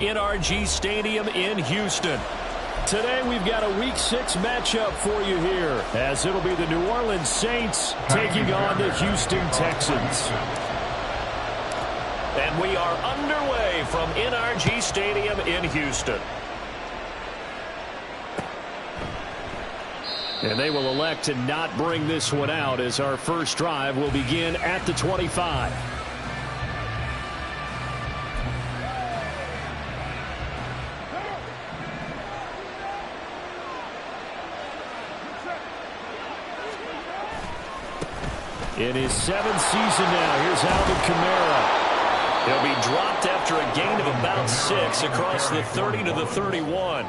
NRG Stadium in Houston. Today we've got a Week 6 matchup for you here, as it'll be the New Orleans Saints taking on the Houston Texans. And we are underway from NRG Stadium in Houston. And they will elect to not bring this one out, as our first drive will begin at the 25. In his 7th season now, here's Alvin Kamara. He'll be dropped after a gain of about 6 across the 30 to the 31.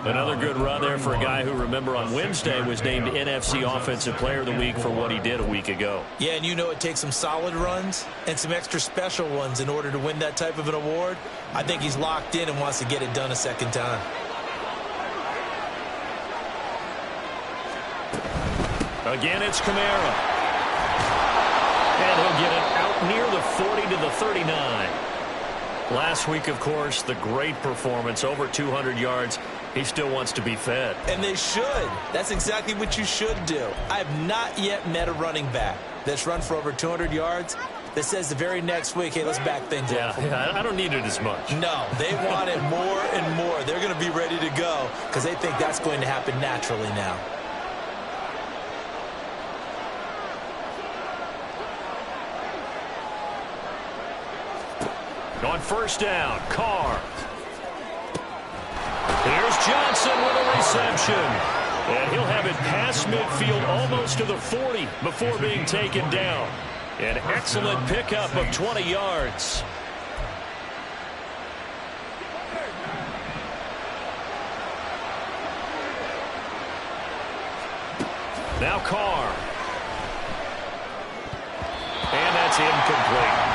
Another good run there for a guy who, remember, on Wednesday was named NFC Offensive Player of the Week for what he did a week ago. Yeah, and you know it takes some solid runs and some extra special ones in order to win that type of an award. I think he's locked in and wants to get it done a second time. Again, it's Kamara. And he'll get it out near the 40 to the 39. Last week, of course, the great performance, over 200 yards. He still wants to be fed. And they should. That's exactly what you should do. I have not yet met a running back that's run for over 200 yards that says the very next week, hey, let's back things up. Yeah, I don't need it as much. No, they want it more and more. They're going to be ready to go because they think that's going to happen naturally now. On first down, Carr. Here's Johnson with a reception. And he'll have it past midfield almost to the 40 before being taken down. An excellent pickup of 20 yards. Now Carr. And that's incomplete.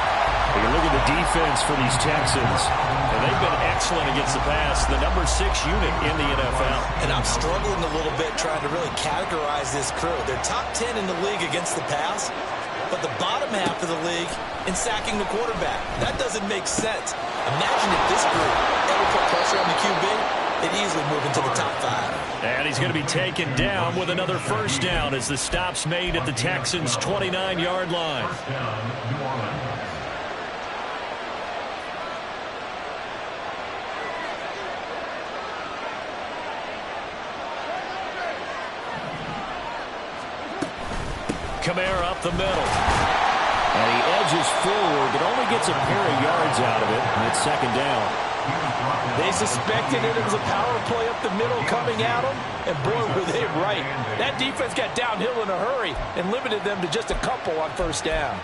You look at the defense for these Texans, and they've been excellent against the pass, the number 6 unit in the NFL. And I'm struggling a little bit trying to really categorize this crew. They're top 10 in the league against the pass, but the bottom half of the league in sacking the quarterback. That doesn't make sense. Imagine if this group ever put pressure on the QB, they'd easily move into the top 5. And he's going to be taken down with another first down as the stop's made at the Texans' 29-yard line. Kamara up the middle. And he edges forward, but only gets a pair of yards out of it, and it's second down. They suspected it was a power play up the middle coming at them, and boy, were they right. That defense got downhill in a hurry and limited them to just a couple on first down.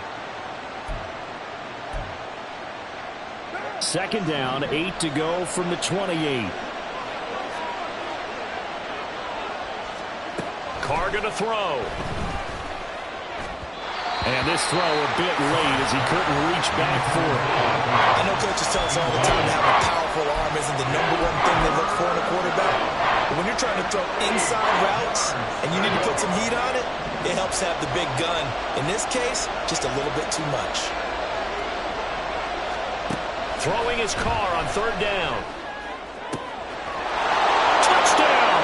Second down, 8 to go from the 28. Carr going to throw. And this throw a bit late as he couldn't reach back for it. I know coaches tell us all the time to have a powerful arm isn't the number one thing they look for in a quarterback. But when you're trying to throw inside routes and you need to put some heat on it, it helps have the big gun. In this case, just a little bit too much. Throwing his Carr on third down. Touchdown!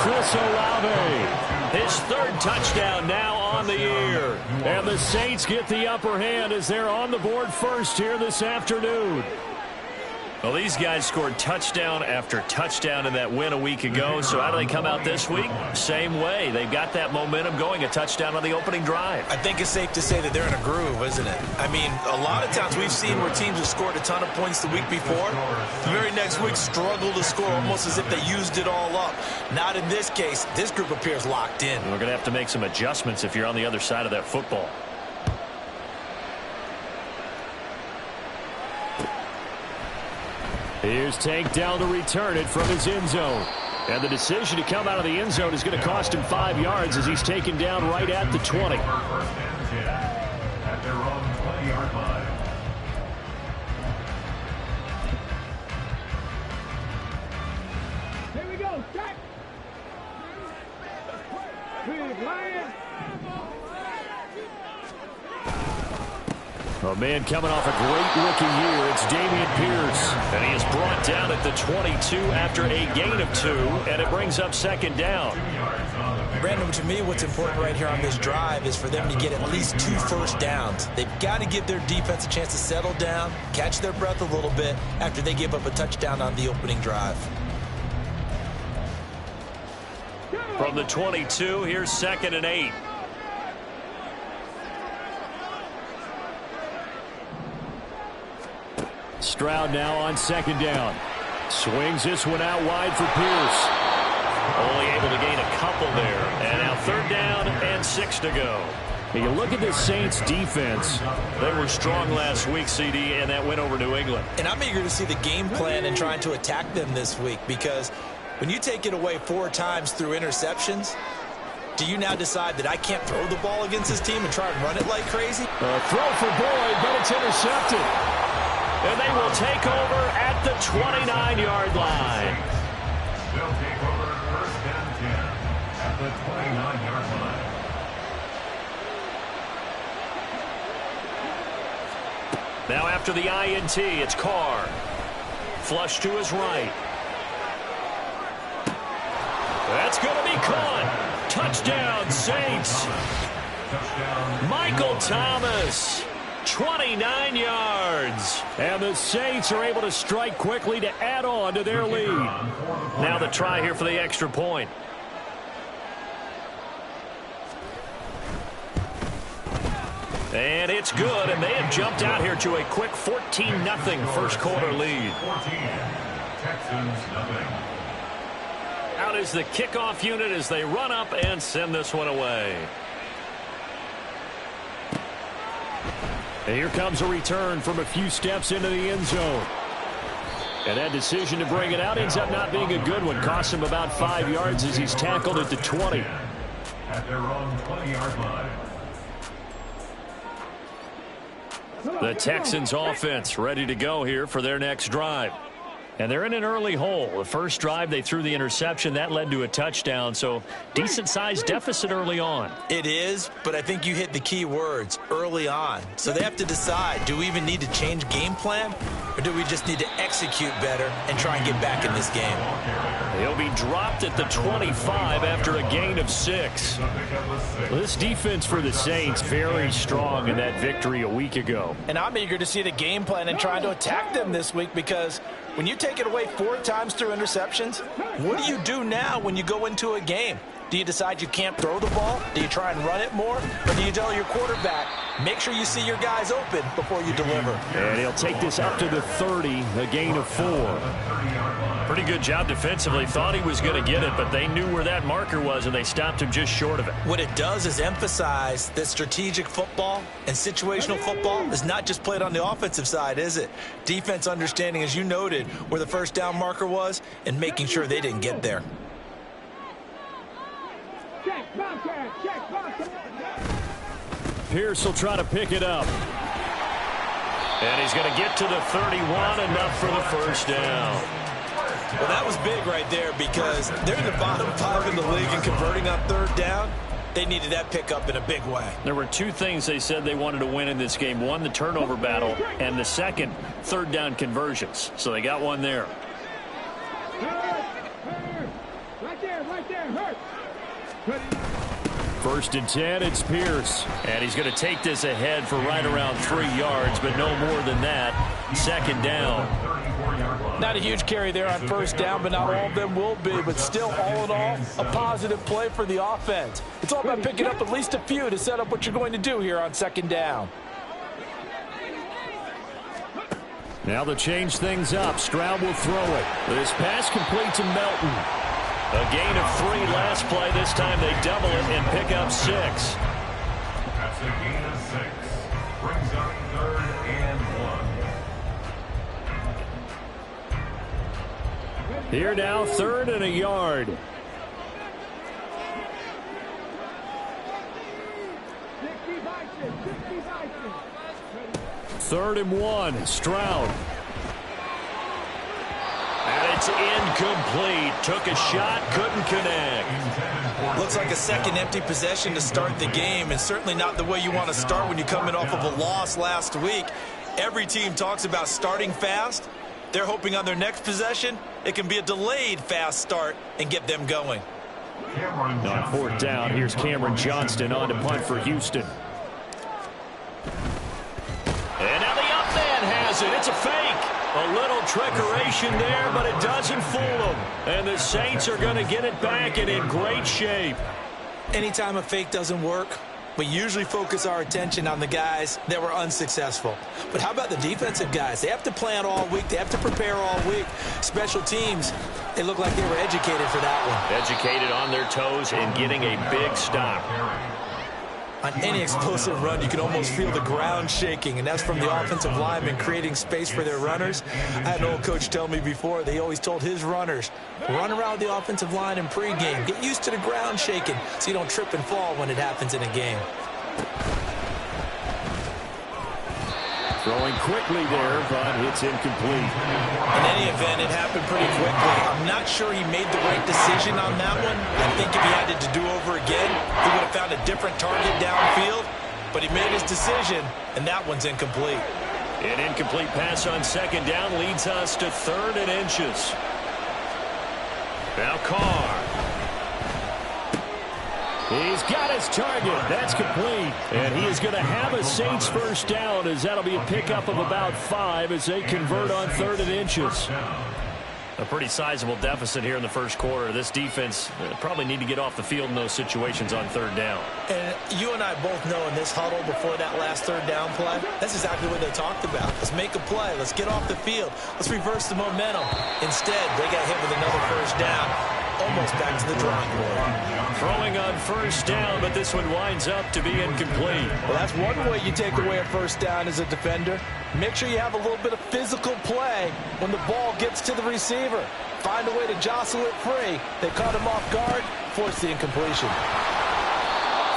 Chris Olave. His third touchdown now on the year. And the Saints get the upper hand as they're on the board first here this afternoon. Well, these guys scored touchdown after touchdown in that win a week ago. So how do they come out this week? Same way. They've got that momentum going, a touchdown on the opening drive. I think it's safe to say that they're in a groove, isn't it? I mean, a lot of times we've seen where teams have scored a ton of points the week before. The very next week struggle to score almost as if they used it all up. Not in this case. This group appears locked in. We're going to have to make some adjustments if you're on the other side of that football. Here's Tank down to return it from his end zone. And the decision to come out of the end zone is going to cost him 5 yards as he's taken down right at the 20. At their own 20-yard line. Here we go. Check. A man coming off a great rookie year, it's Dameon Pierce. And he is brought down at the 22 after a gain of 2, and it brings up second down. Brandon, to me, what's important right here on this drive is for them to get at least 2 first downs. They've got to give their defense a chance to settle down, catch their breath a little bit after they give up a touchdown on the opening drive. From the 22, here's 2nd and 8. Stroud now on 2nd down. Swings this one out wide for Pierce. Only able to gain a couple there. And now 3rd down and 6 to go. You look at the Saints defense. They were strong last week, CD, and that went over New England. And I'm eager to see the game plan and trying to attack them this week, because when you take it away 4 times through interceptions, do you now decide that I can't throw the ball against this team and try and run it like crazy? Throw for Boyd, but it's intercepted. And they will take over at the 29-yard line. They'll take over 1st and 10 at the 29-yard line. Now after the INT, it's Carr. Flush to his right. That's going to be caught. Touchdown, Saints. Michael Thomas. 29 yards. And the Saints are able to strike quickly to add on to their lead. Now the try here for the extra point. And it's good, and they have jumped out here to a quick 14-0 first quarter lead. 14, Texans nothing. Out is the kickoff unit as they run up and send this one away. And here comes a return from a few steps into the end zone. And that decision to bring it out ends up not being a good one. Costs him about 5 yards as he's tackled at the 20. At their own 20-yard line. The Texans offense ready to go here for their next drive. And they're in an early hole. The first drive, they threw the interception. That led to a touchdown, so decent-sized deficit early on. It is, but I think you hit the key words, early on. So they have to decide, do we even need to change game plan, or do we just need to execute better and try and get back in this game? He'll be dropped at the 25 after a gain of 6. This defense for the Saints very strong in that victory a week ago. And I'm eager to see the game plan and trying to attack them this week, because when you take it away 4 times through interceptions, what do you do now when you go into a game? Do you decide you can't throw the ball? Do you try and run it more? Or do you tell your quarterback, make sure you see your guys open before you deliver? And he'll take this up to the 30, a gain of 4. Pretty good job defensively. Thought he was going to get it, but they knew where that marker was, and they stopped him just short of it. What it does is emphasize that strategic football and situational football is not just played on the offensive side, is it? Defense understanding, as you noted, where the first down marker was and making sure they didn't get there. Pierce will try to pick it up. And he's going to get to the 31, enough for the first down. Well, that was big right there, because they're in the bottom 5 in the league and converting on 3rd down. They needed that pickup in a big way. There were 2 things they said they wanted to win in this game. One, the turnover battle, and the second, 3rd down conversions. So they got one there. Right there, hurt. 1st and 10, it's Pierce. And he's going to take this ahead for right around 3 yards, but no more than that. 2nd down. Not a huge carry there on 1st down, but not all of them will be. But still, all in all, a positive play for the offense. It's all about picking up at least a few to set up what you're going to do here on 2nd down. Now they'll change things up. Stroud will throw it. This pass complete to Melton. A gain of 3 last play. This time they double it and pick up 6. That's a gain of 6. Brings up 3rd and 1. Here now, 3rd and a yard. Third and 1, Stroud. And it's incomplete. Took a shot, couldn't connect. Looks like a second empty possession to start the game, and certainly not the way you want to start when you're coming off of a loss last week. Every team talks about starting fast. They're hoping on their next possession, it can be a delayed fast start and get them going. On fourth down, here's Cameron Johnston on to punt for Houston. And now the up man has it. It's a fake. A little trickeration there, but it doesn't fool them. And the Saints are going to get it back and in great shape. Anytime a fake doesn't work, we usually focus our attention on the guys that were unsuccessful. But how about the defensive guys? They have to plan all week. They have to prepare all week. Special teams, they look like they were educated for that one. Educated on their toes and getting a big stop. On any explosive run, you can almost feel the ground shaking, and that's from the offensive linemen creating space for their runners. I had an old coach tell me before, they always told his runners, run around the offensive line in pregame. Get used to the ground shaking so you don't trip and fall when it happens in a game. Throwing quickly there, but it's incomplete. In any event, it happened pretty quickly. I'm not sure he made the right decision on that one. I think if he had it to do over again, he would have found a different target downfield. But he made his decision, and that one's incomplete. An incomplete pass on second down leads us to 3rd and inches. Now Carr. He's got his target. That's complete. And he is going to have a Saints first down, as that'll be a pickup of about 5 as they convert on 3rd and inches. A pretty sizable deficit here in the first quarter. This defense probably need to get off the field in those situations on 3rd down. And you and I both know in this huddle before that last 3rd down play, that's exactly what they talked about. Let's make a play. Let's get off the field. Let's reverse the momentum. Instead, they got hit with another first down. Almost back to the drawing board. Throwing on first down, but this one winds up to be incomplete. Well, that's one way you take away a first down as a defender. Make sure you have a little bit of physical play when the ball gets to the receiver. Find a way to jostle it free. They caught him off guard, force the incompletion.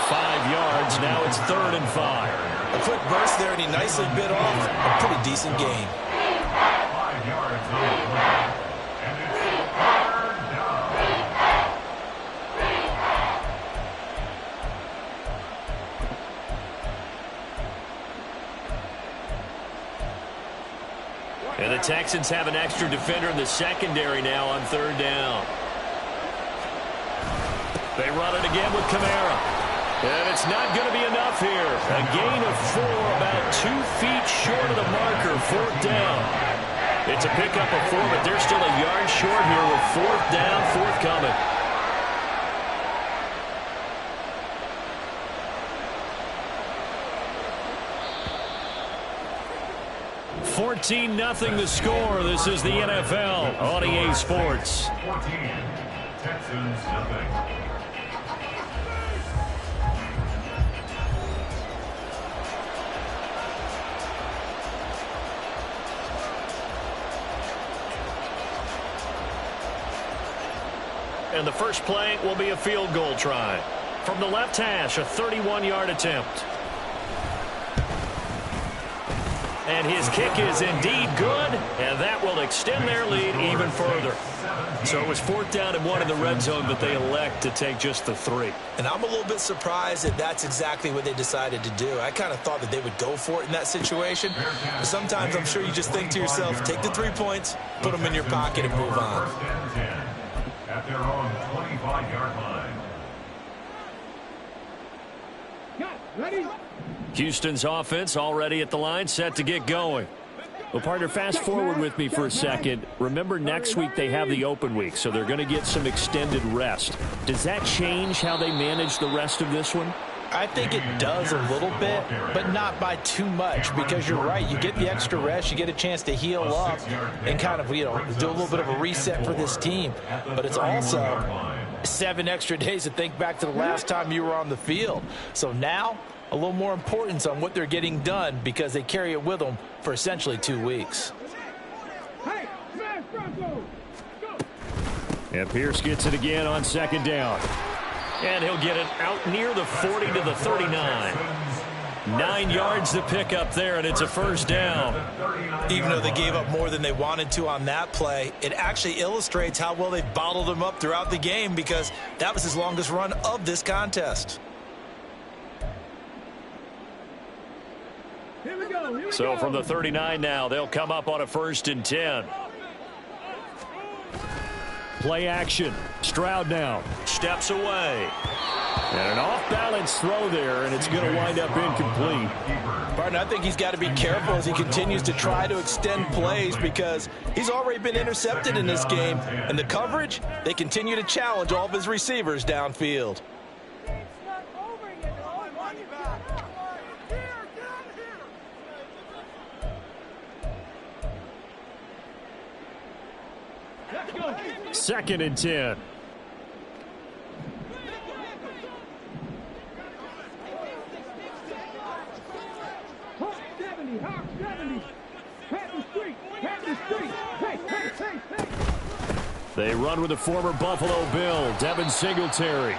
5 yards, now it's 3rd and 5. A quick burst there, and he nicely bit off a pretty decent gain. 5 yards on the play. And it's 3rd down. And the Texans have an extra defender in the secondary now on 3rd down. They run it again with Kamara. And it's not going to be enough here. A gain of 4, about 2 feet short of the marker, 4th down. It's a pickup of 4, but they're still a yard short here with 4th down, forthcoming. 14-0 the score. This is the NFL on EA Sports. 14, Texans nothing. And the first play will be a field goal try. From the left hash, a 31-yard attempt. And his kick is indeed good, and that will extend their lead even further. So it was 4th down and 1 in the red zone, but they elect to take just the 3. And I'm a little bit surprised that that's exactly what they decided to do. I kind of thought that they would go for it in that situation. But sometimes I'm sure you just think to yourself, take the 3 points, put them in your pocket, and move on. 1st and 10 at their own 25-yard line. Cut. Ready? Houston's offense already at the line, set to get going. Well, partner, fast forward with me for a second. Remember, next week they have the open week, so they're going to get some extended rest. Does that change how they manage the rest of this one? I think it does a little bit, but not by too much, because you're right. You get the extra rest, you get a chance to heal up and kind of, do a little bit of a reset for this team. But it's also 7 extra days to think back to the last time you were on the field. So now, a little more importance on what they're getting done because they carry it with them for essentially 2 weeks. Hey, smash Bronco. Go. And Pierce gets it again on 2nd down. And he'll get it out near the 40 to the 39. 9 yards to pick up there, and it's a first down. Even though they gave up more than they wanted to on that play, it actually illustrates how well they've bottled them up throughout the game, because that was his longest run of this contest. Here we go. So from the 39 now, they'll come up on a 1st and 10. Play action. Stroud now steps away. And an off-balance throw there, and it's going to wind up incomplete. Partner, I think he's got to be careful as he continues to try to extend plays, because he's already been intercepted in this game. And the coverage, they continue to challenge all of his receivers downfield. Second and 10. Hawk 70, Hawk 70. Pat the street, pat the street. Hey, hey, hey, hey. They run with the former Buffalo Bill, Devin Singletary.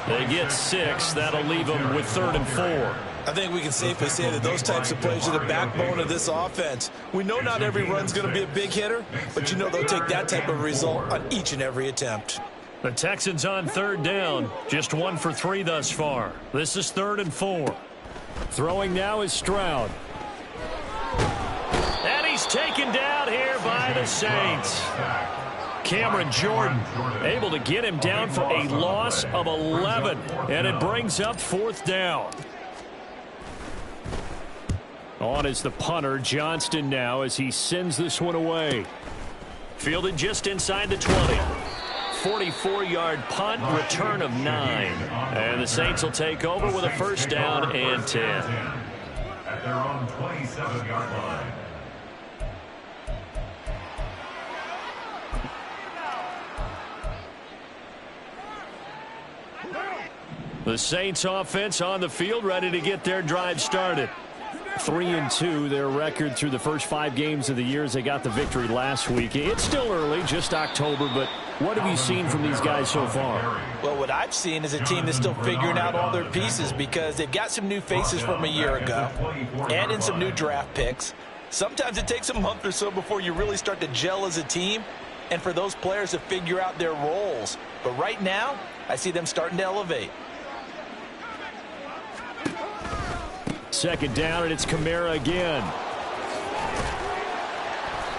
They get 6. That'll leave them with 3rd and 4. I think we can safely say that those types of plays are the backbone of this offense. We know not every run's going to be a big hitter, but you know they'll take that type of result on each and every attempt. The Texans on 3rd down. Just 1 for 3 thus far. This is 3rd and 4. Throwing now is Stroud. And he's taken down here by the Saints. Cameron Jordan able to get him down for a loss of 11. And it brings up 4th down. On is the punter, Johnston, now as he sends this one away. Fielded just inside the 20. 44-yard punt, return of 9. And the Saints will take over with a 1st down and 10. At their own 27-yard line. The Saints offense on the field, ready to get their drive started. 3-2, their record through the first 5 games of the year as they got the victory last week. It's still early, just October, but what have you seen from these guys so far? Well, what I've seen is a team that's still figuring out all their pieces, because they've got some new faces from a year ago and in some new draft picks. Sometimes it takes a month or so before you really start to gel as a team and for those players to figure out their roles. But right now, I see them starting to elevate. 2nd down, and it's Kamara again.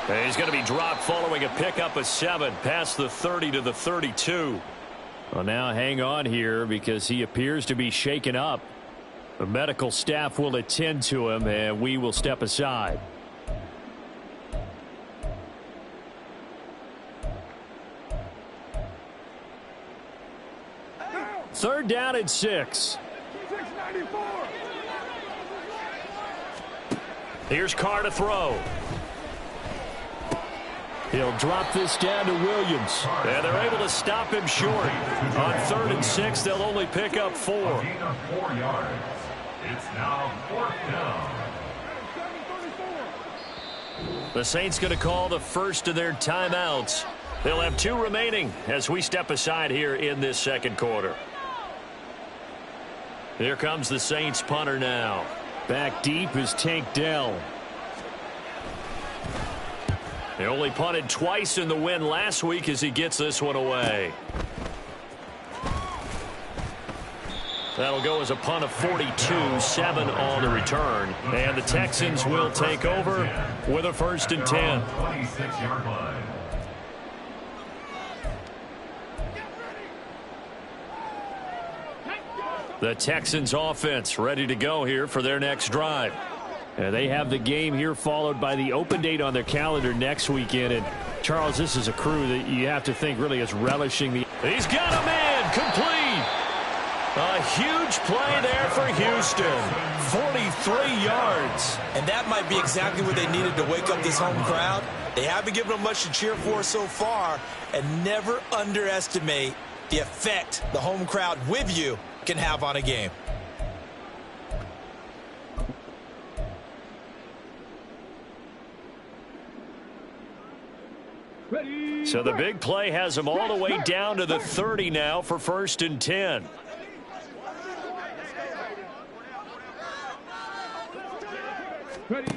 And he's going to be dropped following a pickup of 7 past the 30 to the 32. Well, now hang on here, because he appears to be shaken up. The medical staff will attend to him, and we will step aside. Third down and 6. 694. Here's Carr to throw. He'll drop this down to Williams. And they're able to stop him short. On 3rd and 6, they'll only pick up 4. Gain of 4 yards. It's now 4th down. The Saints going to call the first of their timeouts. They'll have 2 remaining as we step aside here in this 2nd quarter. Here comes the Saints punter now. Back deep is Tank Dell. He only punted twice in the win last week as he gets this one away. That'll go as a punt of 42, 7 on the return. And the Texans will take over with a 1st and 10. 26-yard line. The Texans offense ready to go here for their next drive. And they have the game here followed by the open date on their calendar next weekend. And Charles, this is a crew that you have to think really is relishing the... He's got a man complete. A huge play there for Houston. 43 yards. And that might be exactly what they needed to wake up this home crowd. They haven't given them much to cheer for so far. And never underestimate the effect the home crowd with you can have on a game. So the big play has them all the way down to the 30 now for 1st and 10. Ready.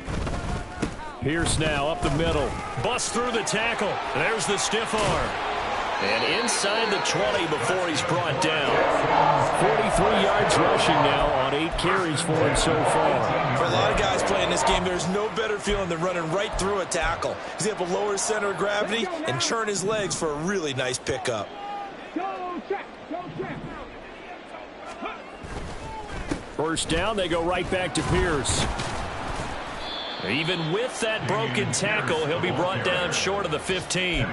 Pierce now up the middle. Busts through the tackle. There's the stiff arm. And inside the 20 before he's brought down. 43 yards rushing now on 8 carries for him so far. For a lot of guys playing this game, there's no better feeling than running right through a tackle. He's able to lower his center of gravity and churn his legs for a really nice pickup. Go check. Go check. First down, they go right back to Pierce. Even with that broken tackle, he'll be brought down short of the 15.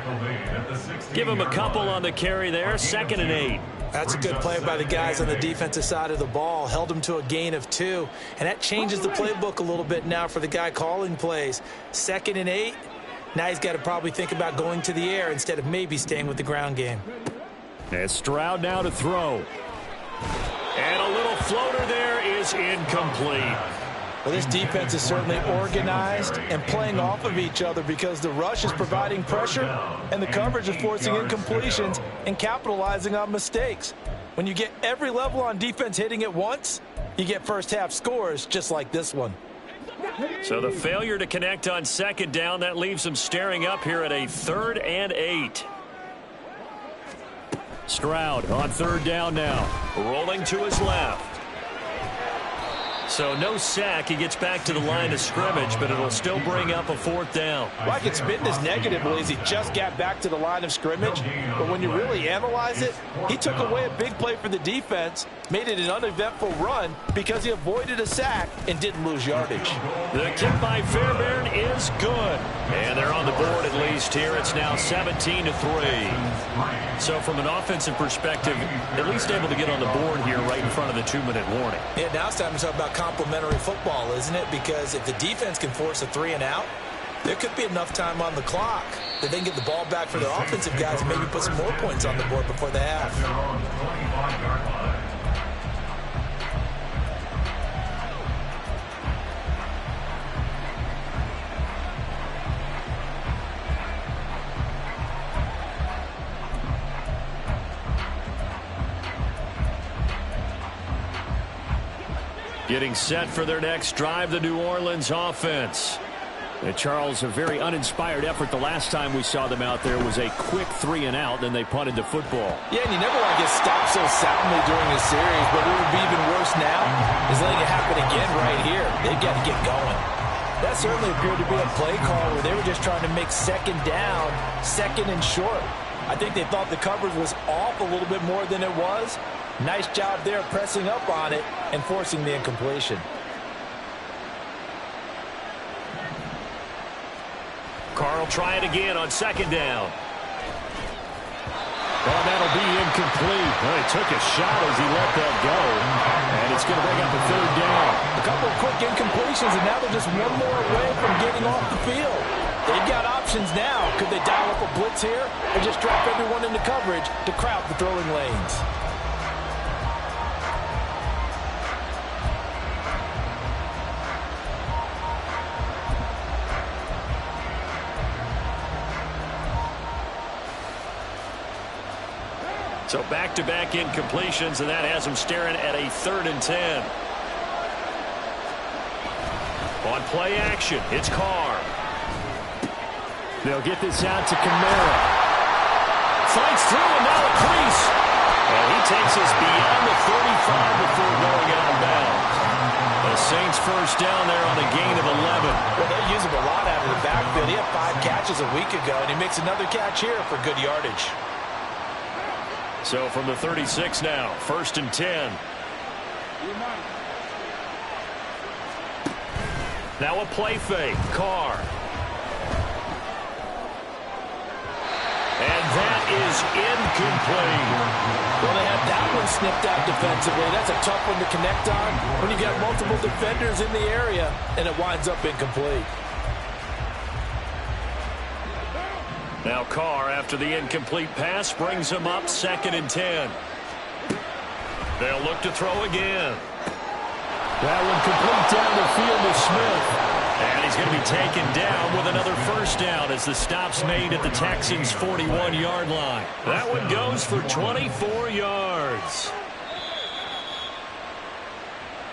Give him a couple on the carry there, 2nd and 8. That's a good play by the guys on the defensive side of the ball. Held him to a gain of 2. And that changes the playbook a little bit now for the guy calling plays. 2nd and 8. Now he's got to probably think about going to the air instead of maybe staying with the ground game. And Stroud now to throw. And a little floater there is incomplete. Well, this defense is certainly organized and playing off of each other because the rush is providing pressure and the coverage is forcing incompletions and capitalizing on mistakes. When you get every level on defense hitting at once, you get first half scores just like this one. So the failure to connect on 2nd down, that leaves them staring up here at a 3rd and 8. Stroud on 3rd down now, rolling to his left. So no sack. He gets back to the line of scrimmage, but it'll still bring up a 4th down. Well, I can spin this negatively as he just got back to the line of scrimmage. But when you really analyze it, he took away a big play for the defense, made it an uneventful run because he avoided a sack and didn't lose yardage. The kick by Fairbairn is good. And they're on the board at least here. It's now 17-3. So from an offensive perspective, at least able to get on the board here right in front of the 2-minute warning. Yeah, now it's time to talk about complementary football, isn't it? Because if the defense can force a 3 and out, there could be enough time on the clock that they can get the ball back for their offensive guys and maybe put some more points on the board before the half. Getting set for their next drive, the New Orleans offense. And Charles, a very uninspired effort. The last time we saw them out there was a quick 3 and out, then they punted the football. Yeah, and you never want to get stopped so soundly during a series, but what would be even worse now is letting it happen again right here. They've got to get going. That certainly appeared to be a play call where they were just trying to make 2nd down, 2nd and short. I think they thought the coverage was off a little bit more than it was. Nice job there pressing up on it and forcing the incompletion. Carl try it again on 2nd down. Oh, that'll be incomplete. Well, he took a shot as he let that go. And it's going to bring up a 3rd down. A couple of quick incompletions, and now they're just one more away from getting off the field. They've got options now. Could they dial up a blitz here or just drop everyone into coverage to crowd the throwing lanes? So back-to-back incompletions, and that has them staring at a 3rd and 10. On play action, it's Carr. They'll get this out to Kamara. Fights through, and now a crease. And he takes us beyond the 35 before going out of bounds. The Saints first down there on a gain of 11. Well, they use him a lot out of the backfield. He had 5 catches a week ago, and he makes another catch here for good yardage. So from the 36 now, 1st and 10. Now a play fake, Carr. And that is incomplete. Well, they had that one snipped out defensively. That's a tough one to connect on when you got multiple defenders in the area, and it winds up incomplete. Now Carr, after the incomplete pass, brings him up 2nd and 10. They'll look to throw again. That one complete down the field to Smith. And he's going to be taken down with another 1st down as the stop's made at the Texans' 41-yard line. That one goes for 24 yards.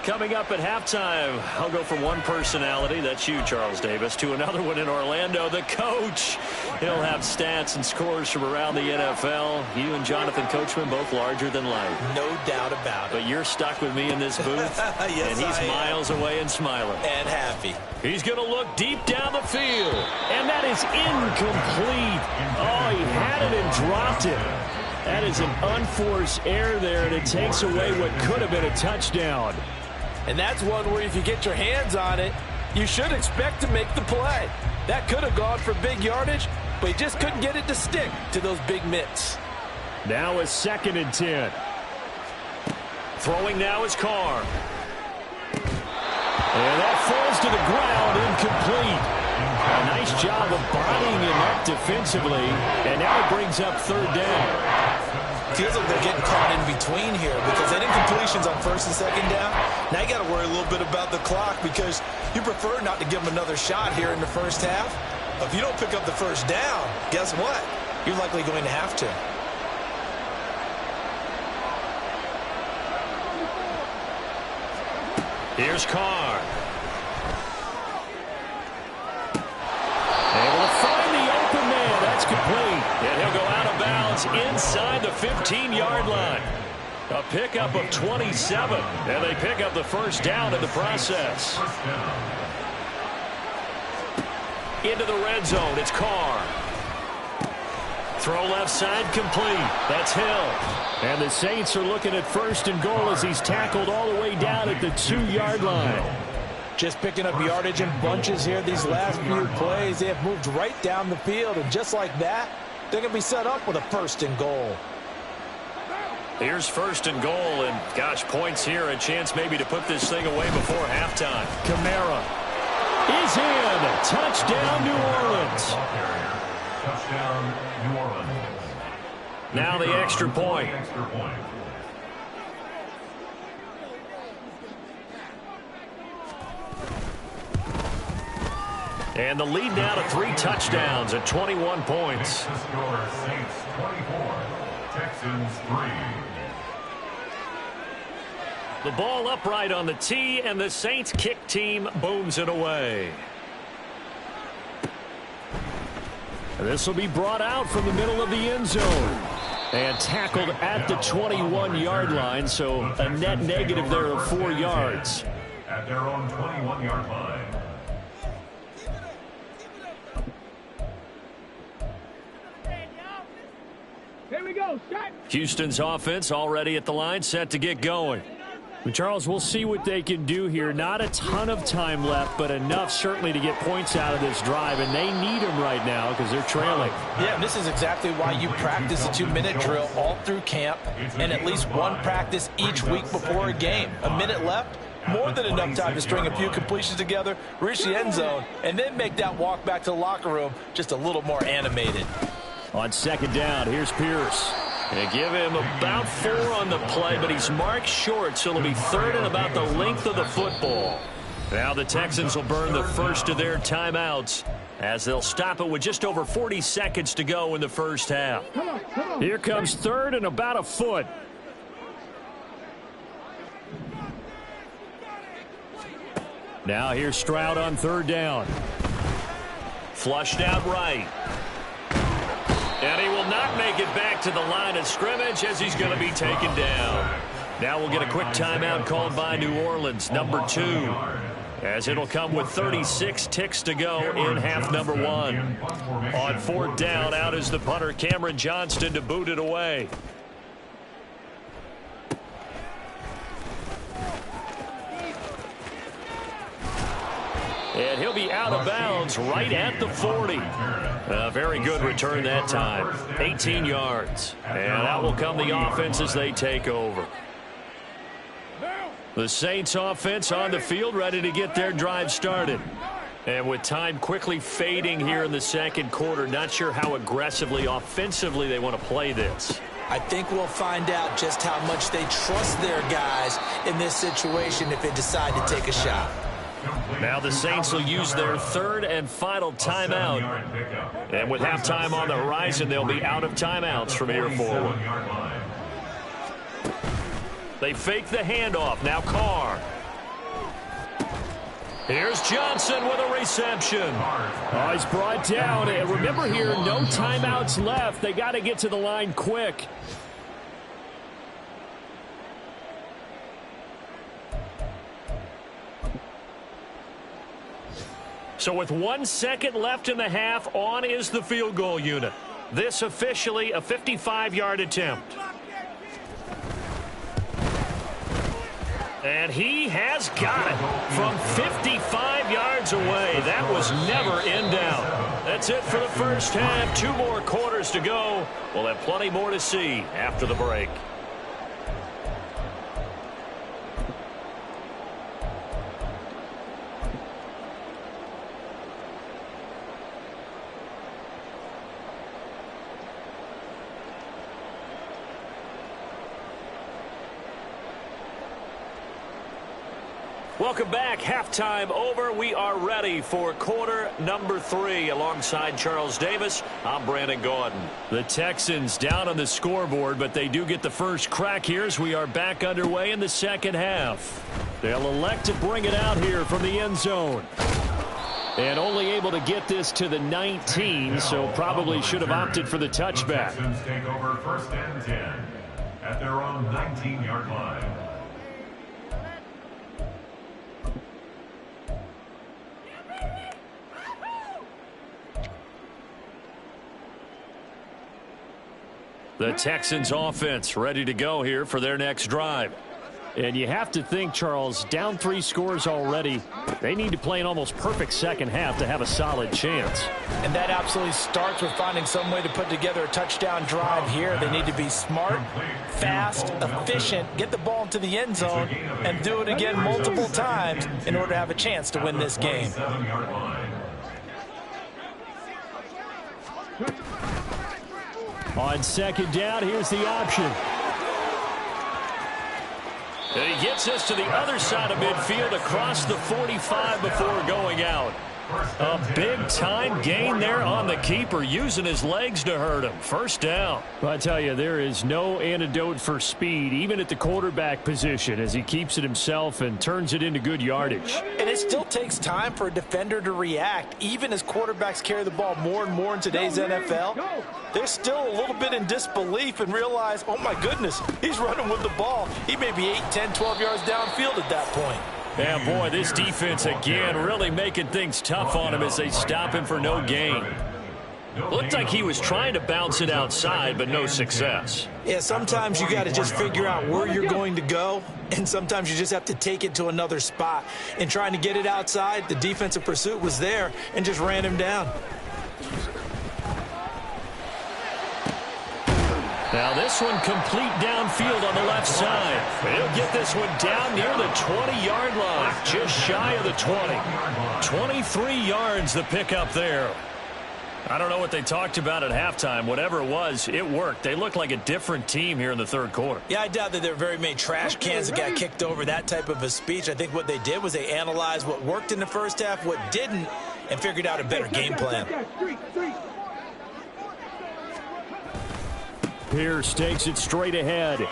Coming up at halftime, I'll go from one personality, that's you, Charles Davis, to another one in Orlando, the coach. He'll have stats and scores from around the NFL. You and Jonathan Coachman both larger than life. No doubt about it. But you're stuck with me in this booth, yes, and he's miles away and smiling. And happy. He's going to look deep down the field, and that is incomplete. Oh, he had it and dropped it. That is an unforced error there, and it takes away what could have been a touchdown. And that's one where if you get your hands on it, you should expect to make the play. That could have gone for big yardage, but he just couldn't get it to stick to those big mitts. Now a 2nd and 10. Throwing now is Carr. And that falls to the ground, incomplete. A nice job of bodying him up defensively, and now it brings up 3rd down. Feels like they're getting caught in between here because that incompletion's on 1st and 2nd down. Now you got to worry a little bit about the clock because you prefer not to give them another shot here in the first half. If you don't pick up the 1st down, guess what? You're likely going to have to. Here's Carr. Able to find the open man. That's complete. And he'll go out of bounds inside the 15-yard line. A pickup of 27. And they pick up the 1st down in the process. Into the red zone. It's Carr. Throw left side complete. That's Hill. And the Saints are looking at 1st and goal as he's tackled all the way down at the 2-yard line. Just picking up yardage in bunches here these last few plays. They have moved right down the field, and just like that, they're going to be set up with a 1st and goal. Here's 1st and goal, and gosh, points here, a chance maybe to put this thing away before halftime. Kamara is in. Touchdown, New Orleans. Touchdown, New Orleans. Now the extra point. And the lead now to 3 touchdowns at 21 points. The score, Saints 24, Texans 3. The ball upright on the tee, and the Saints kick team booms it away. This will be brought out from the middle of the end zone. And tackled at the 21-yard line, so a net negative there of 4 yards. At their own 21-yard line. Here we go, shot. Houston's offense already at the line, set to get going. Well, Charles, we'll see what they can do here. Not a ton of time left, but enough certainly to get points out of this drive, and they need them right now because they're trailing. Yeah, and this is exactly why you practice a 2-minute drill all through camp and at least one practice each week before a game. A minute left, more than enough time to string a few completions together, reach the end zone, and then make that walk back to the locker room just a little more animated. On 2nd down, here's Pierce. They give him about 4 on the play, but he's marked short, so it'll be 3rd and about the length of the football. Now the Texans will burn the first of their timeouts as they'll stop it with just over 40 seconds to go in the first half. Here comes 3rd and about a foot. Now here's Stroud on 3rd down. Flushed out right. And he will not make it back to the line of scrimmage as he's going to be taken down. Now we'll get a quick timeout called by New Orleans, number 2, as it'll come with 36 ticks to go in half number 1. On 4th down, out is the punter, Cameron Johnston, to boot it away. And he'll be out of bounds right at the 40. A very good return that time. 18 yards. And out will come the offense as they take over. The Saints offense on the field, ready to get their drive started. And with time quickly fading here in the 2nd quarter, not sure how aggressively, offensively they want to play this. I think we'll find out just how much they trust their guys in this situation if they decide to take a shot. Now the Saints will use their 3rd and final timeout. And with halftime on the horizon, they'll be out of timeouts from here forward. They fake the handoff. Now Carr. Here's Johnson with a reception. Oh, he's brought down. And remember here, no timeouts left. They got to get to the line quick. So with 1 second left in the half, on is the field goal unit. This officially a 55-yard attempt. And he has got it from 55 yards away. That was never in doubt. That's it for the first half. 2 more quarters to go. We'll have plenty more to see after the break. Welcome back. Halftime over. We are ready for quarter number 3. Alongside Charles Davis, I'm Brandon Gaudin. The Texans down on the scoreboard, but they do get the first crack here as we are back underway in the second half. They'll elect to bring it out here from the end zone. And only able to get this to the 19, so probably should have opted for the touchback. Texans take over 1st and 10 at their own 19-yard line. The Texans offense ready to go here for their next drive. And you have to think, Charles, down 3 scores already. They need to play an almost perfect second half to have a solid chance. And that absolutely starts with finding some way to put together a touchdown drive here. They need to be smart, fast, efficient, get the ball into the end zone, and do it again multiple times in order to have a chance to win this game. On second down, here's the option. And he gets us to the other side of midfield across the 45 before going out. A big-time gain there on the keeper, using his legs to hurt him. First down. Well, I tell you, there is no antidote for speed, even at the quarterback position, as he keeps it himself and turns it into good yardage. And it still takes time for a defender to react. Even as quarterbacks carry the ball more and more in today's NFL, they're still a little bit in disbelief and realize, oh my goodness, he's running with the ball. He may be 8, 10, 12 yards downfield at that point. Yeah, boy, this defense again really making things tough on him as they stop him for no gain. Looked like he was trying to bounce it outside, but no success. Yeah, sometimes you got to just figure out where you're going to go, and sometimes you just have to take it to another spot. And trying to get it outside, the defensive pursuit was there and just ran him down. Now this one complete downfield on the left side. He'll get this one down near the 20-yard line, just shy of the 20. 23 yards the pickup there. I don't know what they talked about at halftime. Whatever it was, it worked. They look like a different team here in the third quarter. Yeah, I doubt that there were very many trash cans that got kicked over, that type of a speech. I think what they did was they analyzed what worked in the first half, what didn't, and figured out a better game plan. Pierce takes it straight ahead.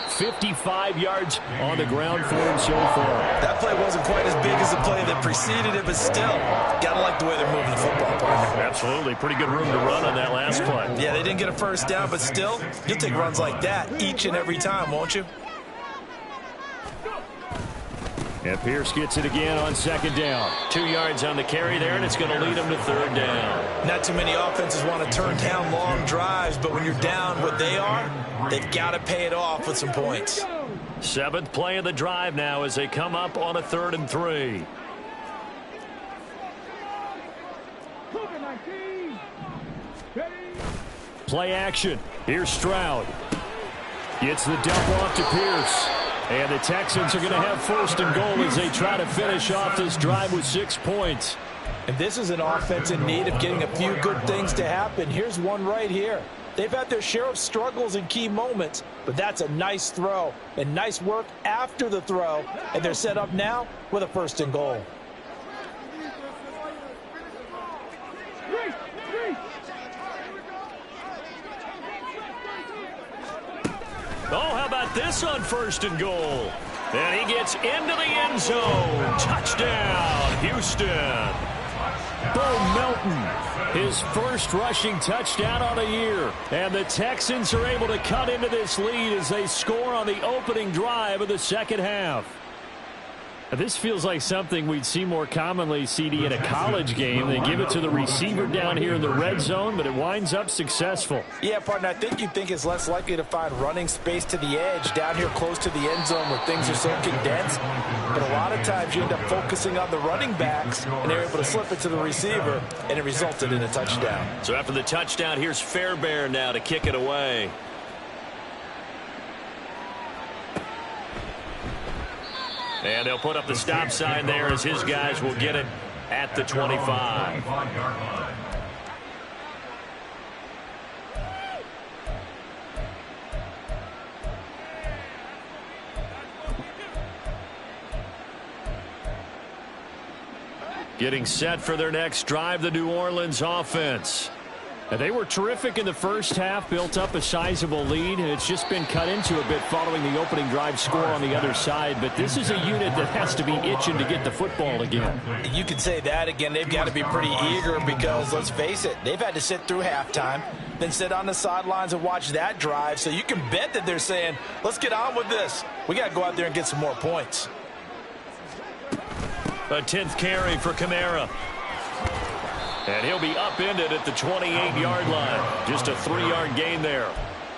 55 yards on the ground for him so far. That play wasn't quite as big as the play that preceded it, but still, gotta like the way they're moving the football, partner. Absolutely. Pretty good room to run on that last play. Yeah, they didn't get a first down, but still, you'll take runs like that each and every time, won't you? And Pierce gets it again on second down. 2 yards on the carry there, and it's going to lead him to third down. Not too many offenses want to turn down long drives, but when you're down what they are, they've got to pay it off with some points. 7th play of the drive now as they come up on a 3rd and 3. Play action. Here's Stroud. Gets the dump off to Pierce. And the Texans are going to have 1st and goal as they try to finish off this drive with 6 points. And this is an offense in need of getting a few good things to happen. Here's one right here. They've had their share of struggles in key moments, but that's a nice throw and nice work after the throw. And they're set up now with a 1st and goal. Oh, how about this on 1st and goal? And he gets into the end zone. Touchdown, Houston. Bo Melton, his first rushing touchdown on the year. And the Texans are able to cut into this lead as they score on the opening drive of the second half. This feels like something we'd see more commonly, CD, in a college game. They give it to the receiver down here in the red zone, but it winds up successful. Yeah, partner, I think you'd think it's less likely to find running space to the edge down here close to the end zone where things are so condensed. But a lot of times you end up focusing on the running backs, and they're able to slip it to the receiver, and it resulted in a touchdown. So after the touchdown, here's Fairbairn now to kick it away. And they'll put up the stop sign there as his guys will get it at the 25. Getting set for their next drive, the New Orleans offense. And they were terrific in the first half, built up a sizable lead, and it's just been cut into a bit following the opening drive score on the other side. But this is a unit that has to be itching to get the football again. You can say that again. They've got to be pretty eager because, let's face it, they've had to sit through halftime, then sit on the sidelines and watch that drive. So you can bet that they're saying, let's get on with this. We got to go out there and get some more points. A 10th carry for Kamara. And he'll be upended at the 28-yard line. Just a 3-yard gain there.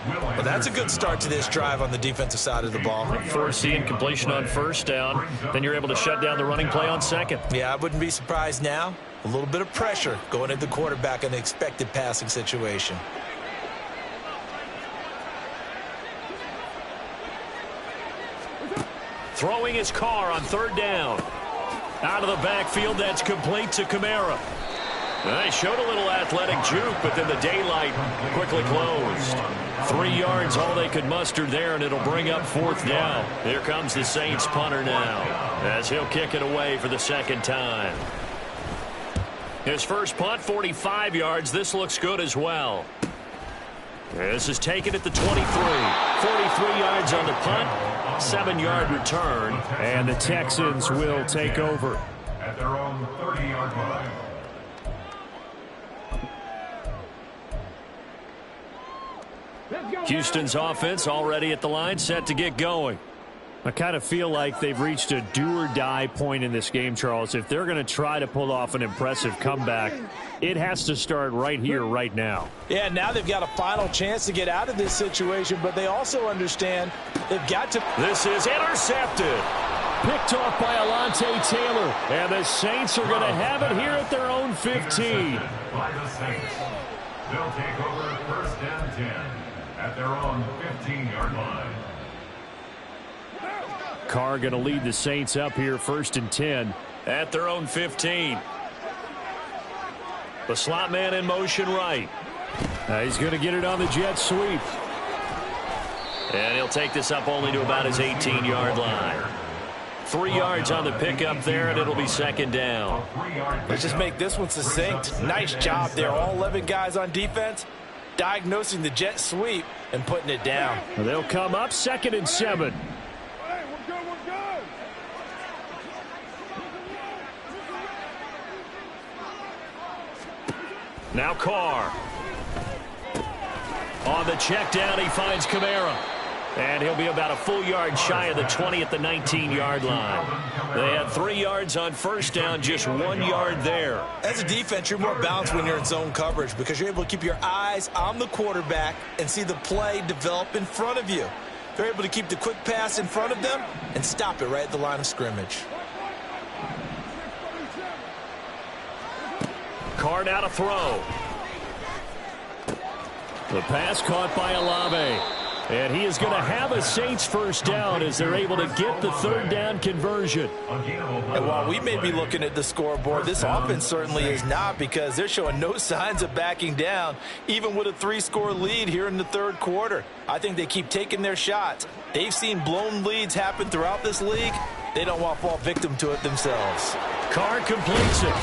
Well, that's a good start to this drive on the defensive side of the ball. Foreseeing completion on first down. Then you're able to shut down the running play on second. Yeah, I wouldn't be surprised now. A little bit of pressure going at the quarterback in an expected passing situation. Throwing his car on third down. Out of the backfield, that's complete to Kamara. They showed a little athletic juke, but then the daylight quickly closed. 3 yards, all they could muster there, and it'll bring up fourth down. Here comes the Saints punter now, as he'll kick it away for the second time. His first punt, 45 yards. This looks good as well. This is taken at the 23. 43 yards on the punt, 7-yard return, and the Texans will take over. At their own 30-yard line. Houston's offense already at the line, set to get going. I kind of feel like they've reached a do-or-die point in this game, Charles. If they're going to try to pull off an impressive comeback, it has to start right here, right now. Yeah, now they've got a final chance to get out of this situation, but they also understand they've got to. This is intercepted. Picked off by Alontae Taylor. And the Saints are going to have it here at their own 15. By the Saints. They'll take over first and 10 at their own 15-yard line. Carr going to lead the Saints up here first and 10 at their own 15. The slot man in motion right. He's going to get it on the jet sweep. And he'll take this up only to about his 18-yard line. 3 yards on the pickup there, and it'll be second down. Let's just make this one succinct. Nice job there. All 11 guys on defense diagnosing the jet sweep and putting it down. They'll come up second and 7. Now Carr. On the check down, he finds Kamara. And he'll be about a full yard shy of the 20 at the 19-yard line. They had 3 yards on first down, just 1 yard there. As a defense, you're more balanced when you're in zone coverage because you're able to keep your eyes on the quarterback and see the play develop in front of you. They're able to keep the quick pass in front of them and stop it right at the line of scrimmage. Carr now to throw. The pass caught by Olave. And he is going to have a Saints first down as they're able to get the third down conversion. And while we may be looking at the scoreboard, this offense certainly is not because they're showing no signs of backing down, even with a 3-score lead here in the third quarter. I think they keep taking their shots. They've seen blown leads happen throughout this league. They don't want to fall victim to it themselves. Carr completes it.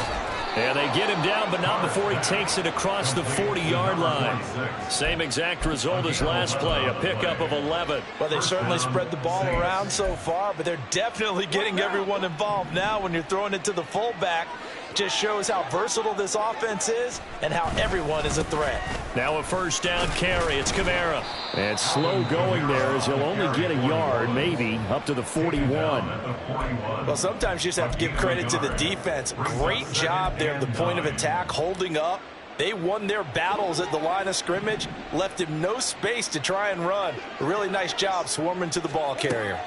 And they get him down, but not before he takes it across the 40-yard line. Same exact result as last play, a pickup of 11. Well, they certainly spread the ball around so far, but they're definitely getting everyone involved now when you're throwing it to the fullback. Just shows how versatile this offense is and how everyone is a threat. Now a first down carry. It's Kamara. And slow going there as he'll only get a yard, maybe, up to the 41. Well, sometimes you just have to give credit to the defense. Great job there at the point of attack, holding up. They won their battles at the line of scrimmage, left him no space to try and run. A really nice job swarming to the ball carrier.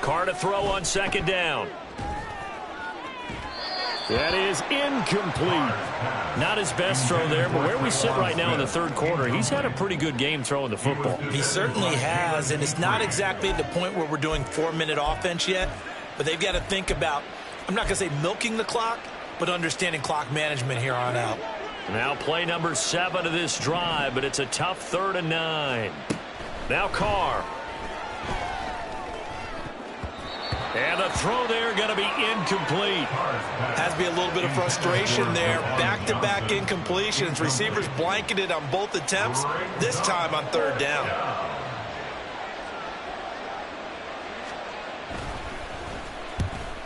Carr to throw on second down. That is incomplete. Not his best throw there, but where we sit right now in the third quarter, he's had a pretty good game throwing the football. He certainly has, and it's not exactly at the point where we're doing 4-minute offense yet, but they've got to think about, I'm not going to say milking the clock, but understanding clock management here on out. Now play number 7 of this drive, but it's a tough 3rd and 9. Now Carr. And the throw there going to be incomplete. Has to be a little bit of frustration there. Back-to-back incompletions. Receivers blanketed on both attempts, this time on 3rd down.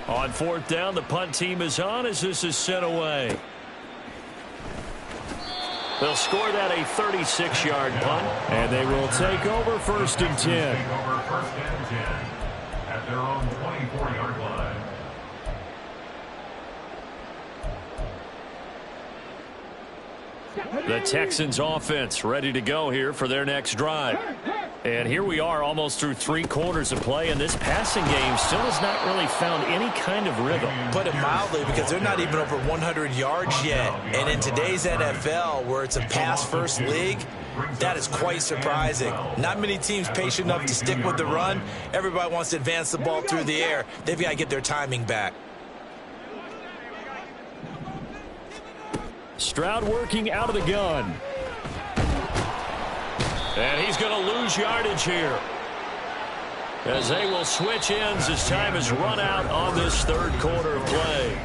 On 4th down, the punt team is on as this is sent away. They'll score that a 36-yard punt, and they will take over 1st and 10. At their own 24-yard line. The Texans offense ready to go here for their next drive. And here we are almost through 3 quarters of play, and this passing game still has not really found any kind of rhythm. Put it mildly, because they're not even over 100 yards yet. And in today's NFL, where it's a pass-first league, that is quite surprising. Not many teams patient enough to stick with the run. Everybody wants to advance the ball through the air. They've got to get their timing back. Stroud working out of the gun. And he's going to lose yardage here, as they will switch ends as time has run out on this 3rd quarter of play.